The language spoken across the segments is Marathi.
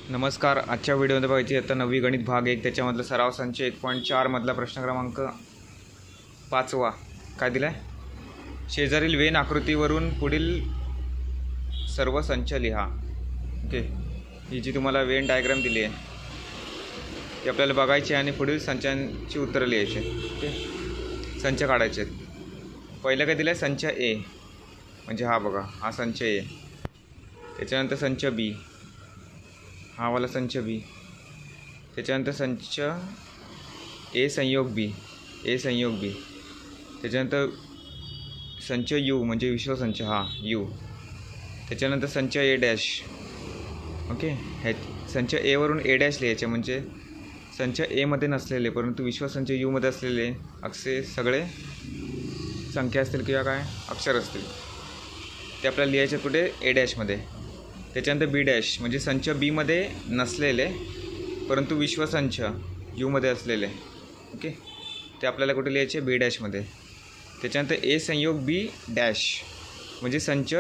नमस्कार. आजच्या व्हिडिओमध्ये पाहिजे आता 9वी गणित भाग 1 त्याच्यामधला सराव संच 1.4 मधला प्रश्न क्रमांक 5वा काय दिला आहे? शेजारील वेन आकृतीवरून पुढील सर्व संच लिहा. ओके, ही जी तुम्हाला वेन डायग्राम दिली आहे ती आपल्याला बघायची आणि पुढील संचांची उत्तरं लिहायची. ओके, संच काढायचे. पहिलं काय दिलं आहे? संच ए, म्हणजे हा बघा, हा संच ए. त्याच्यानंतर संच बी, हा वाला संच बी. त्याच्यानंतर संच ए संयोग बी, ए संयोग बी. त्याच्यानंतर संच यू म्हणजे विश्वसंच, हा यू. त्याच्यानंतर संच ए डॅश. ओके, ह्या संच एवरून ए डॅश लिहायचे, म्हणजे संच एमध्ये नसलेले परंतु विश्वसंच यूमध्ये असलेले असे सगळे संख्या असतील किंवा काय अक्षर असतील ते आपल्याला लिहायचे कुठे? ए डॅशमध्ये. त्याच्यानंतर बी डॅश म्हणजे संच बीमध्ये नसलेले परंतु विश्वसंच यूमध्ये असलेले. ओके, ते आपल्याला कुठे लिहायचे? बी डॅशमध्ये. त्याच्यानंतर ए संयोग बी डॅश म्हणजे संच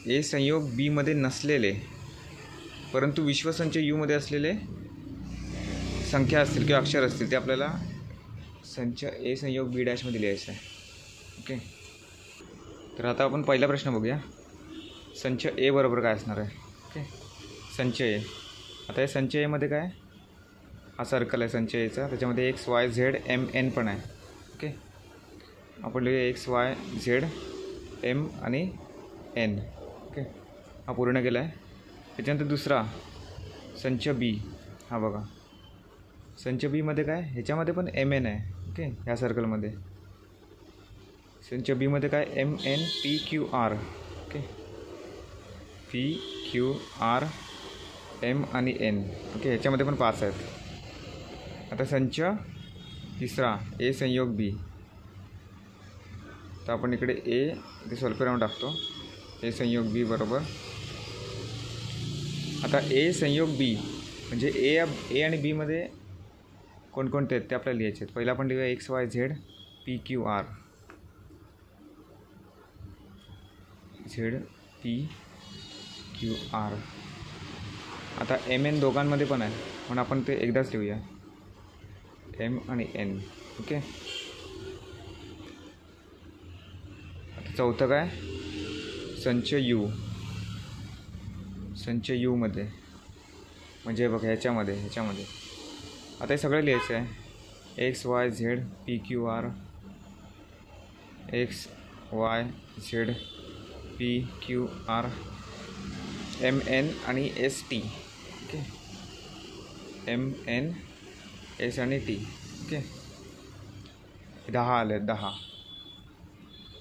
ए संयोग बीमध्ये नसलेले परंतु विश्वसंच यूमध्ये असलेले संख्या असतील किंवा अक्षर असतील ते आपल्याला संच ए संयोग बी डॅशमध्ये लिहायचं आहे. ओके, तर आता आपण पहिला प्रश्न बघूया. संच ए बरोबर काय असणार आहे? ओके, संच ए. आता हे संच एमध्ये काय? हा सर्कल आहे संच एचा, त्याच्यामध्ये X Y Z M N पण आहे. ओके, आपण लिहूया एक्स वाय झेड एम आणि एन. ओके, हा पूर्ण केला आहे. त्याच्यानंतर दुसरा संच बी, हा बघा संच बीमध्ये काय? ह्याच्यामध्ये पण एम एन आहे. ओके, ह्या सर्कलमध्ये संच बीमध्ये काय? M N P Q R. Okay, P Q R M आणि एन. ओके, ह्याच्यामध्ये पण 5 आहेत. आता संच तिसरा ए संयोग बी, तर आपण इकडे ए इथे स्वल्पविराम टाकतो. ए संयोग बी बरोबर. आता ए संयोग बी म्हणजे ए आणि बीमध्ये कोणकोणते आहेत ते आपल्याला लिहायचे आहेत. पहिला आपण लिहूया X Y Z P Q R, Z P Q R. आता एम एन दोघांमध्ये पण आहे म्हणून आपण ते एकदाच लिहूया, एम आणि एन. ओके, आता चौथं काय? संच यू, संच यूमध्ये म्हणजे बघा ह्याच्यामध्ये आता हे सगळं लिहायचं आहे. X Y Z P Q R, X Y Z P Q R, M N आणि S T. Okay, M N S आणि टी. ओके, 10 आले, 10.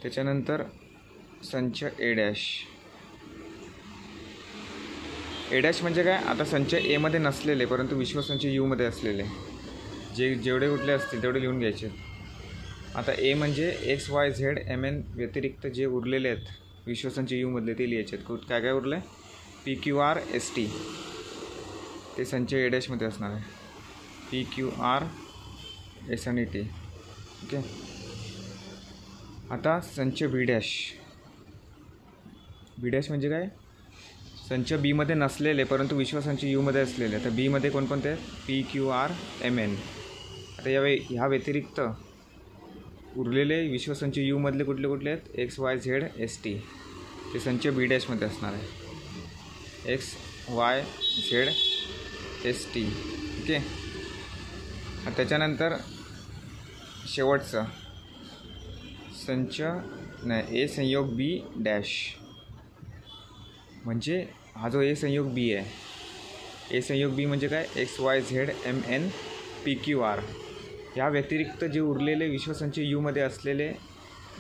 त्याच्यानंतर संच ए डॅश. ए डॅश म्हणजे काय? आता संच एमध्ये नसलेले परंतु विश्वसंच यूमध्ये असलेले जेवढे कुठले असतील तेवढे लिहून घ्यायचे. आता ए म्हणजे X Y Z M N व्यतिरिक्त जे उरलेले आहेत विश्वसंच यूमधले ते लिहायचे आहेत. काय काय उरले? P Q R S T, ते संच ए डॅशमध्ये असणार आहे. पी क्यू आर एस आणि टी. ओके, आता संच बी डॅश. बी डॅश म्हणजे काय? संच बीमध्ये नसलेले परंतु विश्वसंच यूमध्ये असलेले. तर बीमध्ये कोणकोणते आहेत? P Q R M N. आता ह्या व्यतिरिक्त उरलेले विश्वसंच यूमधले कुठले कुठले आहेत? X Y Z S T, ते संच बी डॅशमध्ये असणार आहे. X Y Z S T. Okay, त्याच्यानंतर शेवटचं संच नाही ए संयोग बी डॅश म्हणजे हा जो ए संयोग बी आहे, ए संयोग बी म्हणजे काय? X Y Z M N P Q R. या व्यतिरिक्त जे उरलेले विश्वसंच यूमध्ये असलेले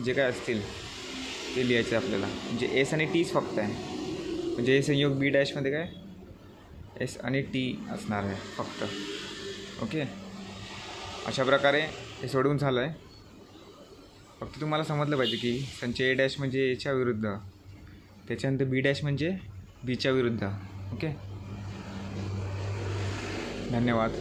जे काय असतील ते लिहायचे आपल्याला. म्हणजे एस आणि टीच फक्त आहे, म्हणजे ए संयोग बी डॅशमध्ये काय? एस आणि टी असणार आहे फक्त. ओके, अशा प्रकारे हे सोडवून झालं आहे. फक्त तुम्हाला समजलं पाहिजे की संच ए डॅश म्हणजे एच्या विरुद्ध, त्याच्यानंतर बी डॅश म्हणजे बीच्या विरुद्ध. ओके, धन्यवाद.